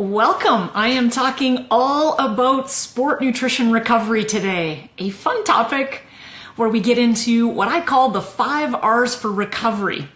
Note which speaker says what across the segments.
Speaker 1: Welcome. I am talking all about sport nutrition recovery today. A fun topic where we get into what I call the 5 R's for recovery.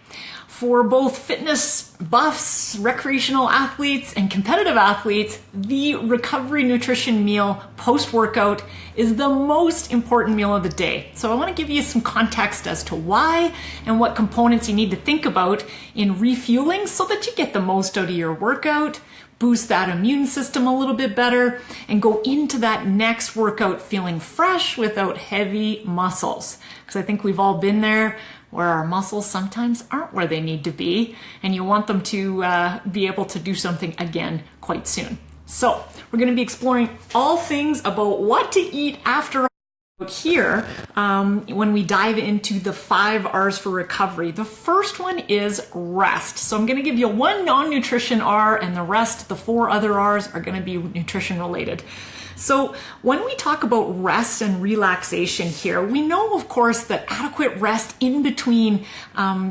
Speaker 1: For both fitness buffs, recreational athletes, and competitive athletes, the recovery nutrition meal post-workout is the most important meal of the day. So I want to give you some context as to why and what components you need to think about in refueling so that you get the most out of your workout, boost that immune system a little bit better, and go into that next workout feeling fresh without heavy muscles. Because I think we've all been there where our muscles sometimes aren't where they need to be, and you want them to be able to do something again quite soon. So we're going to be exploring all things about what to eat after here when we dive into the 5 R's for recovery. The first one is rest. So I'm going to give you one non-nutrition R, and the rest, the 4 other R's, are going to be nutrition related. So when we talk about rest and relaxation here, we know, of course, that adequate rest in between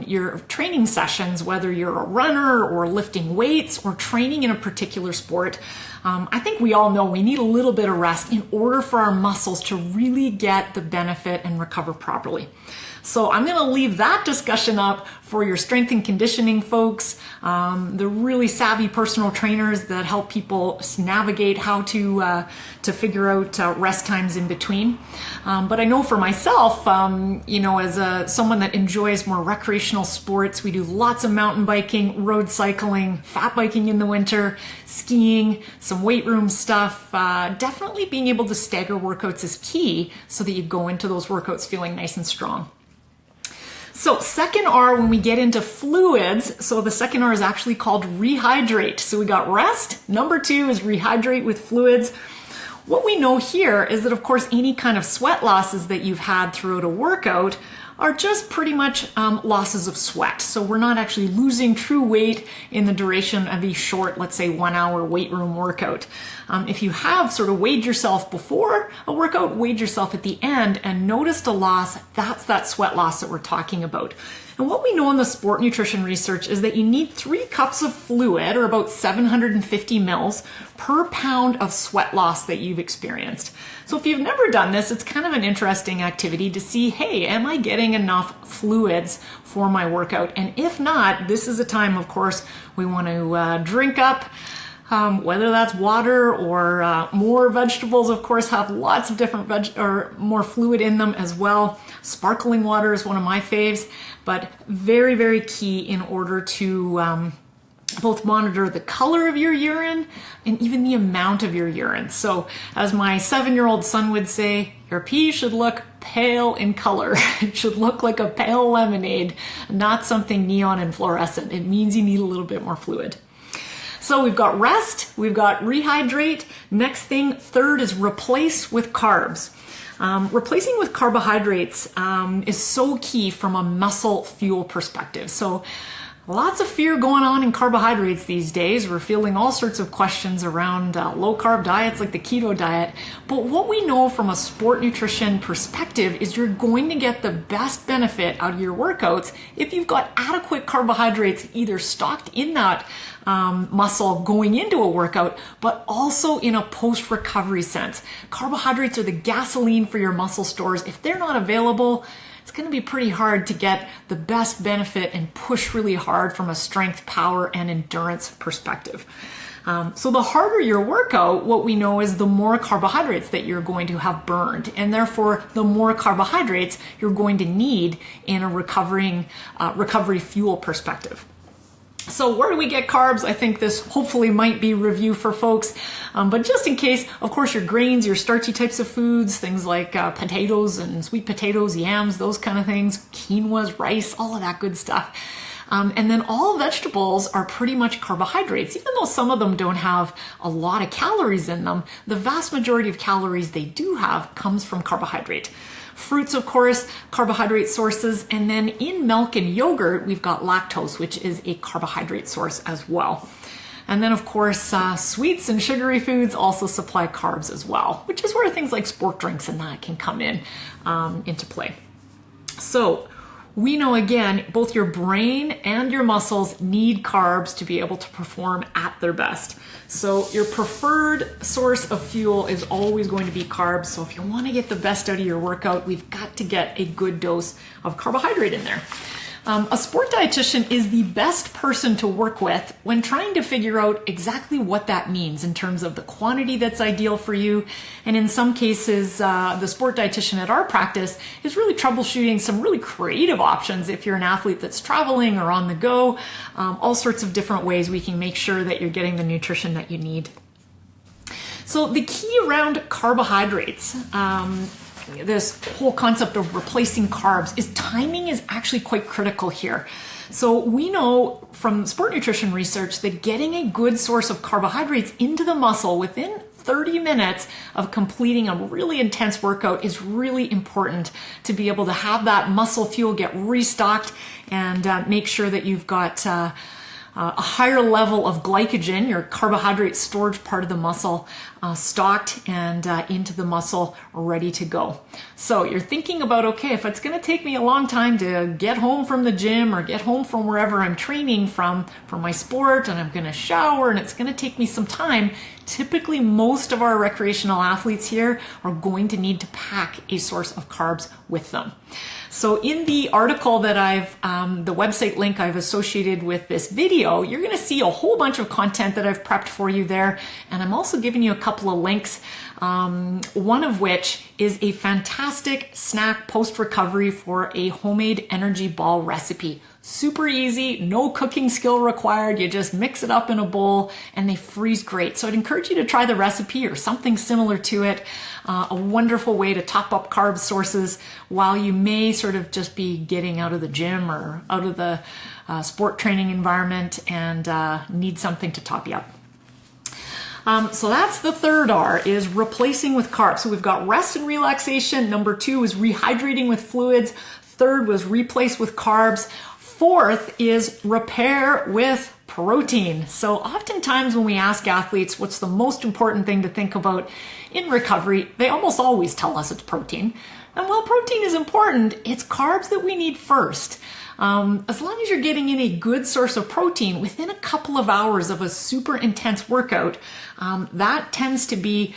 Speaker 1: your training sessions, whether you're a runner or lifting weights or training in a particular sport, I think we all know we need a little bit of rest in order for our muscles to really get the benefit and recover properly. So I'm going to leave that discussion up for your strength and conditioning folks, the really savvy personal trainers that help people navigate how to figure out rest times in between. But I know for myself, as someone that enjoys more recreational sports, we do lots of mountain biking, road cycling, fat biking in the winter, skiing, some weight room stuff. Definitely being able to stagger workouts is key so that you go into those workouts feeling nice and strong. So second R, when we get into fluids, so the second R is actually called rehydrate. So we got rest. Number 2 is rehydrate with fluids. What we know here is that, of course, any kind of sweat losses that you've had throughout a workout are just pretty much losses of sweat. So we're not actually losing true weight in the duration of a short, let's say 1-hour weight room workout. If you have sort of weighed yourself before a workout, weighed yourself at the end and noticed a loss, that's that sweat loss that we're talking about. And what we know in the sport nutrition research is that you need 3 cups of fluid, or about 750 mils, per pound of sweat loss that you've experienced. So if you've never done this, it's kind of an interesting activity to see, hey, am I getting enough fluids for my workout? And if not, this is a time, of course, we want to drink up. Whether that's water or more vegetables, of course, have lots of different more fluid in them as well. Sparkling water is one of my faves, but very, very key in order to both monitor the color of your urine and even the amount of your urine. So as my 7-year-old son would say, your pee should look pale in color. It should look like a pale lemonade, not something neon and fluorescent. It means you need a little bit more fluid. So we've got rest, we've got rehydrate. Next thing, third, is replace with carbs. Replacing with carbohydrates is so key from a muscle fuel perspective. So lots of fear going on in carbohydrates these days. We're fielding all sorts of questions around low-carb diets like the keto diet. But what we know from a sport nutrition perspective is you're going to get the best benefit out of your workouts if you've got adequate carbohydrates either stocked in that muscle going into a workout, but also in a post-recovery sense. Carbohydrates are the gasoline for your muscle stores. If they're not available, it's going to be pretty hard to get the best benefit and push really hard from a strength, power, and endurance perspective. So the harder your workout, what we know is the more carbohydrates that you're going to have burned, and therefore the more carbohydrates you're going to need in a recovery fuel perspective. So where do we get carbs? I think this hopefully might be review for folks, but just in case, of course, your grains, your starchy types of foods, things like potatoes and sweet potatoes, yams, those kind of things, quinoas, rice, all of that good stuff. And then all vegetables are pretty much carbohydrates. Even though some of them don't have a lot of calories in them, the vast majority of calories they do have comes from carbohydrate. Fruits, of course, carbohydrate sources, and then in milk and yogurt, we've got lactose, which is a carbohydrate source as well. And then, of course, sweets and sugary foods also supply carbs as well, which is where things like sport drinks and that can come in into play. So We know, again, both your brain and your muscles need carbs to be able to perform at their best. So your preferred source of fuel is always going to be carbs. So if you want to get the best out of your workout, we've got to get a good dose of carbohydrate in there. A sport dietitian is the best person to work with when trying to figure out exactly what that means in terms of the quantity that's ideal for you. And in some cases, the sport dietitian at our practice is really troubleshooting some really creative options if you're an athlete that's traveling or on the go. All sorts of different ways we can make sure that you're getting the nutrition that you need. So the key around carbohydrates, this whole concept of replacing carbs, is timing is actually quite critical here. So we know from sport nutrition research that getting a good source of carbohydrates into the muscle within 30 minutes of completing a really intense workout is really important to be able to have that muscle fuel get restocked and make sure that you've got a higher level of glycogen, your carbohydrate storage part of the muscle, stocked and into the muscle, ready to go. So you're thinking about, okay, if it's going to take me a long time to get home from the gym or get home from wherever I'm training from my sport, and I'm going to shower and it's going to take me some time, typically most of our recreational athletes here are going to need to pack a source of carbs with them. So in the article that the website link I've associated with this video, you're going to see a whole bunch of content that I've prepped for you there. And I'm also giving you a couple of links, one of which is a fantastic snack post-recovery for a homemade energy ball recipe. Super easy, no cooking skill required. You just mix it up in a bowl and they freeze great. So I'd encourage you to try the recipe or something similar to it. A wonderful way to top up carb sources while you may sort of just be getting out of the gym or out of the sport training environment and need something to top you up. So that's the third R, is replacing with carbs. So we've got rest and relaxation. Number 2 is rehydrating with fluids. Third was replace with carbs. Fourth is repair with protein. So oftentimes when we ask athletes what's the most important thing to think about in recovery, they almost always tell us it's protein. And while protein is important, it's carbs that we need first. As long as you're getting in a good source of protein within a couple of hours of a super intense workout, that tends to be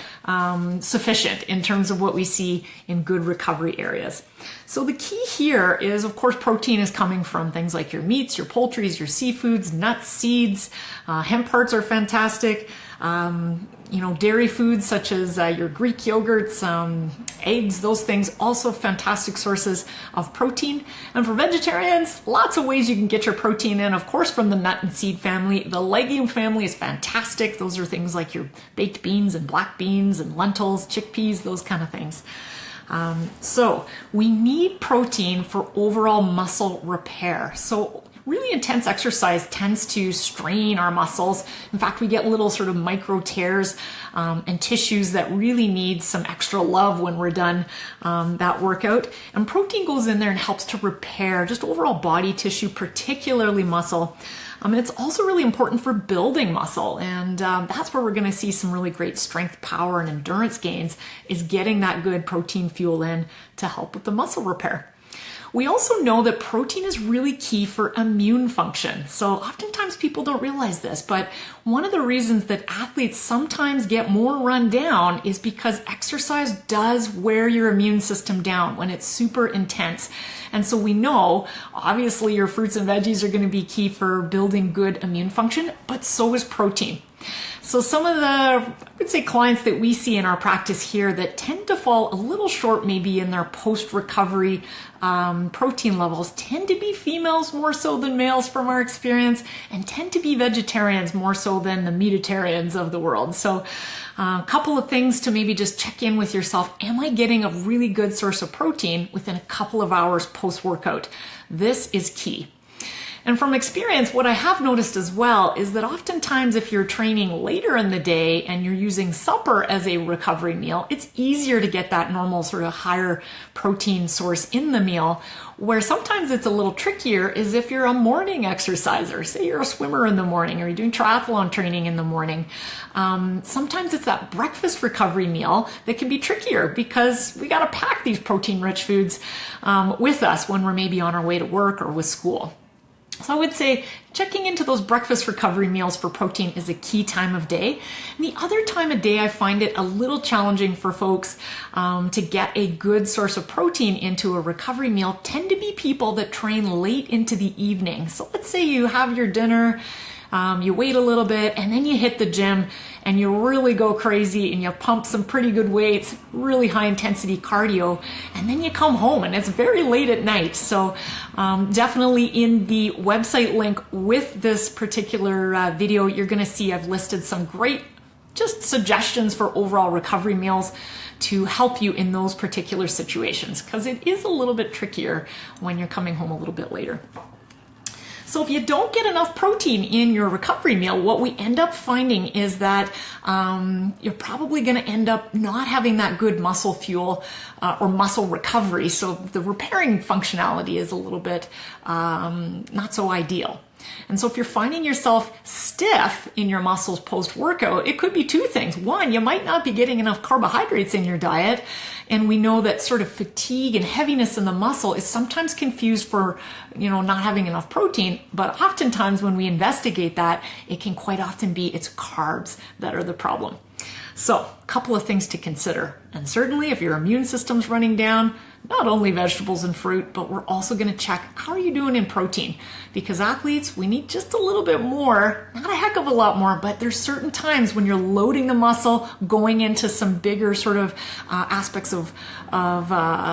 Speaker 1: sufficient in terms of what we see in good recovery areas. So the key here is, of course, protein is coming from things like your meats, your poultries, your seafoods, nuts, seeds. Hemp hearts are fantastic. Dairy foods such as your Greek yogurts, eggs, those things, also fantastic sources of protein. And for vegetarians, lots of ways you can get your protein in, of course, from the nut and seed family. The legume family is fantastic. Those are things like your baked beans and black beans and lentils, chickpeas, those kind of things. So we need protein for overall muscle repair. So really intense exercise tends to strain our muscles. In fact, we get little sort of micro tears and tissues that really need some extra love when we're done that workout. And protein goes in there and helps to repair just overall body tissue, particularly muscle. And it's also really important for building muscle. And that's where we're going to see some really great strength, power, and endurance gains, is getting that good protein fuel in to help with the muscle repair. We also know that protein is really key for immune function. So oftentimes people don't realize this, but one of the reasons that athletes sometimes get more run down is because exercise does wear your immune system down when it's super intense. And so we know, obviously, your fruits and veggies are going to be key for building good immune function, but so is protein. So some of the, I would say, clients that we see in our practice here that tend to fall a little short maybe in their post-recovery protein levels tend to be females more so than males from our experience, and tend to be vegetarians more so than the meatitarians of the world. So a couple of things to maybe just check in with yourself. Am I getting a really good source of protein within a couple of hours post-workout? This is key. And from experience, what I have noticed as well is that oftentimes if you're training later in the day and you're using supper as a recovery meal, it's easier to get that normal sort of higher protein source in the meal. Where sometimes it's a little trickier is if you're a morning exerciser, say you're a swimmer in the morning or you're doing triathlon training in the morning. Sometimes it's that breakfast recovery meal that can be trickier because we got to pack these protein-rich foods with us when we're maybe on our way to work or with school. So I would say checking into those breakfast recovery meals for protein is a key time of day. And the other time of day, I find it a little challenging for folks to get a good source of protein into a recovery meal tend to be people that train late into the evening. So let's say you have your dinner, you wait a little bit, and then you hit the gym and you really go crazy and you pump some pretty good weights, really high intensity cardio, and then you come home and it's very late at night. So definitely in the website link with this particular video, you're going to see I've listed some great just suggestions for overall recovery meals to help you in those particular situations, because it is a little bit trickier when you're coming home a little bit later. So if you don't get enough protein in your recovery meal, what we end up finding is that you're probably going to end up not having that good muscle fuel or muscle recovery. So the repairing functionality is a little bit not so ideal. And so if you're finding yourself stiff in your muscles post-workout, it could be two things. One, you might not be getting enough carbohydrates in your diet. And we know that sort of fatigue and heaviness in the muscle is sometimes confused for, not having enough protein. But oftentimes when we investigate that, it can quite often be it's carbs that are the problem. So a couple of things to consider. And certainly if your immune system's running down, not only vegetables and fruit, but we're also going to check how are you doing in protein? Because athletes, we need just a little bit more, not a heck of a lot more, but there's certain times when you're loading the muscle, going into some bigger sort of aspects of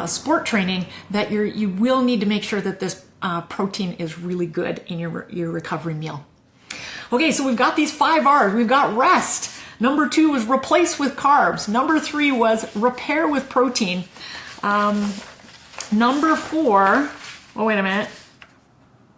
Speaker 1: sport training, that you will need to make sure that this protein is really good in your recovery meal. Okay, so we've got these 5 R's. We've got rest. Number 2 was replace with carbs. Number 3 was repair with protein. Number 4, wait a minute,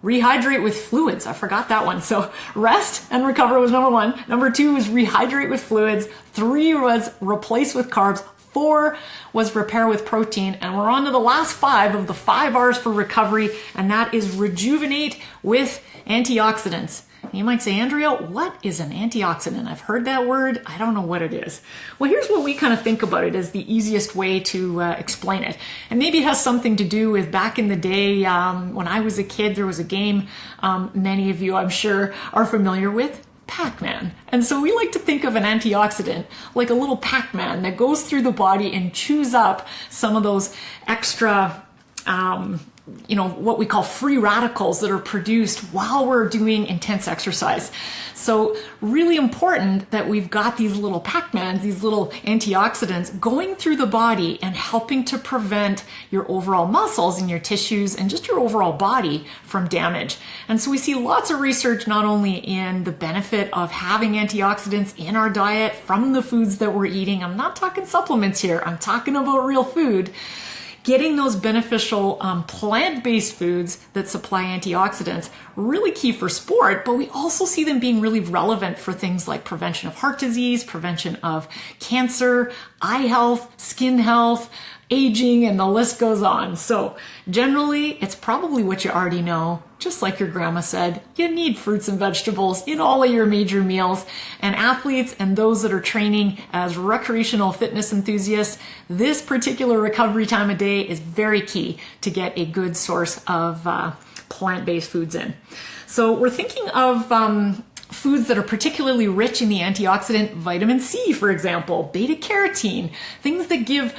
Speaker 1: rehydrate with fluids. I forgot that one. So rest and recover was number 1. Number 2 was rehydrate with fluids. 3 was replace with carbs. 4 was repair with protein. And we're on to the last 5 of the 5 R's for recovery, and that is rejuvenate with antioxidants. You might say, Andrea, what is an antioxidant? I've heard that word. I don't know what it is. Well, here's what we kind of think about it as the easiest way to explain it. And maybe it has something to do with back in the day when I was a kid, there was a game many of you, I'm sure, are familiar with, Pac-Man. And so we like to think of an antioxidant like a little Pac-Man that goes through the body and chews up some of those extra what we call free radicals that are produced while we're doing intense exercise. So really important that we've got these little Pac-Mans, these little antioxidants going through the body and helping to prevent your overall muscles and your tissues and just your overall body from damage. And so we see lots of research not only in the benefit of having antioxidants in our diet from the foods that we're eating. I'm not talking supplements here. I'm talking about real food. Getting those beneficial plant-based foods that supply antioxidants, really key for sport, but we also see them being really relevant for things like prevention of heart disease, prevention of cancer, eye health, skin health, aging, and the list goes on. So generally, it's probably what you already know. Just like your grandma said, you need fruits and vegetables in all of your major meals. And athletes and those that are training as recreational fitness enthusiasts, this particular recovery time of day is very key to get a good source of plant-based foods in. So we're thinking of foods that are particularly rich in the antioxidant vitamin C, for example, beta carotene, things that give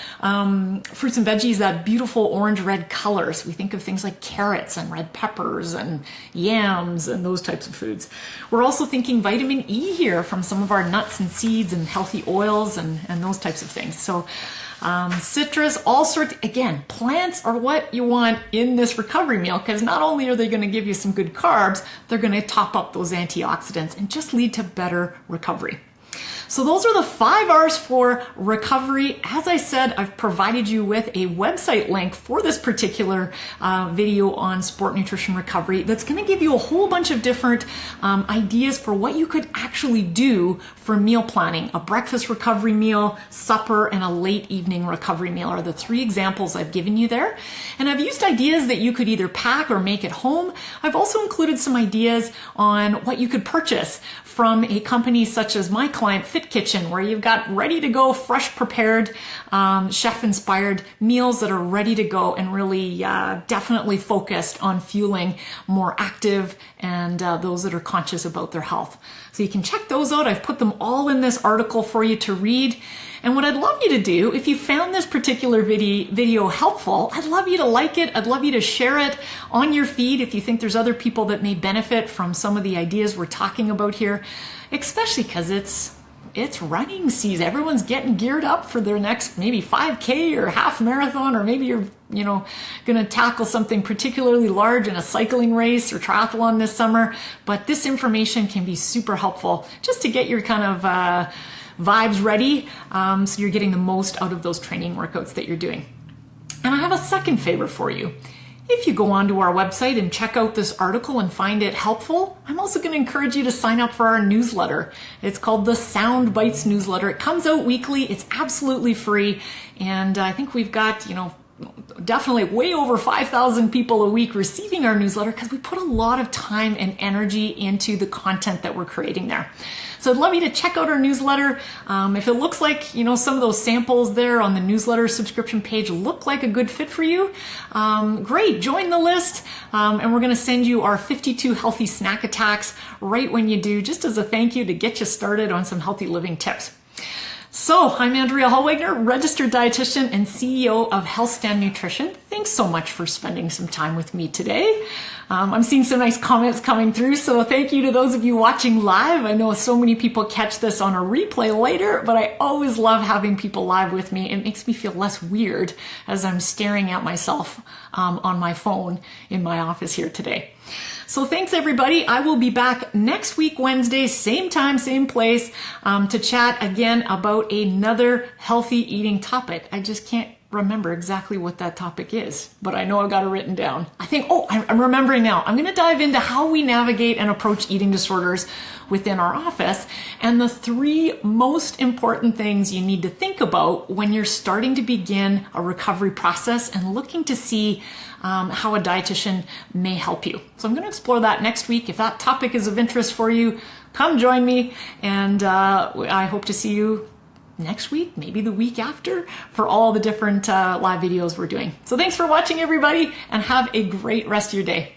Speaker 1: fruits and veggies that beautiful orange-red colors. We think of things like carrots and red peppers and yams and those types of foods. We're also thinking vitamin E here from some of our nuts and seeds and healthy oils and those types of things. So citrus, all sorts, again, plants are what you want in this recovery meal, because not only are they going to give you some good carbs, they're going to top up those antioxidants and just lead to better recovery. So those are the 5 R's for recovery. As I said, I've provided you with a website link for this particular video on sport nutrition recovery that's going to give you a whole bunch of different ideas for what you could actually do for meal planning. A breakfast recovery meal, supper, and a late evening recovery meal are the 3 examples I've given you there. And I've used ideas that you could either pack or make at home. I've also included some ideas on what you could purchase from a company such as my client, Fit Kitchen, where you've got ready to go, fresh prepared, chef inspired meals that are ready to go and really definitely focused on fueling more active and those that are conscious about their health. So you can check those out. I've put them all in this article for you to read. And what I'd love you to do, if you found this particular video helpful, I'd love you to like it. I'd love you to share it on your feed if you think there's other people that may benefit from some of the ideas we're talking about here, especially because it's running season. Everyone's getting geared up for their next maybe 5K or half marathon, or maybe you're going to tackle something particularly large in a cycling race or triathlon this summer. But this information can be super helpful just to get your kind of vibes ready, so you're getting the most out of those training workouts that you're doing. And I have a second favor for you. If you go onto our website and check out this article and find it helpful, I'm also going to encourage you to sign up for our newsletter. It's called the Sound Bites newsletter. It comes out weekly. It's absolutely free. And I think we've got, definitely way over 5,000 people a week receiving our newsletter because we put a lot of time and energy into the content that we're creating there. So I'd love you to check out our newsletter. If it looks like, some of those samples there on the newsletter subscription page look like a good fit for you, great, join the list. And we're going to send you our 52 healthy snack attacks right when you do, just as a thank you to get you started on some healthy living tips. So I'm Andrea Hallwagner, registered dietitian and CEO of Health Stand Nutrition. Thanks so much for spending some time with me today. I'm seeing some nice comments coming through, so thank you to those of you watching live. I know so many people catch this on a replay later, but I always love having people live with me. It makes me feel less weird as I'm staring at myself on my phone in my office here today. So thanks everybody. I will be back next week, Wednesday, same time, same place, to chat again about another healthy eating topic. I just can't remember exactly what that topic is, but I know I've got it written down. I'm remembering now. I'm going to dive into how we navigate and approach eating disorders within our office and the 3 most important things you need to think about when you're starting to begin a recovery process and looking to see how a dietitian may help you. So I'm going to explore that next week. If that topic is of interest for you, come join me, and I hope to see you next week, maybe the week after, for all the different live videos we're doing. So thanks for watching, everybody, and have a great rest of your day.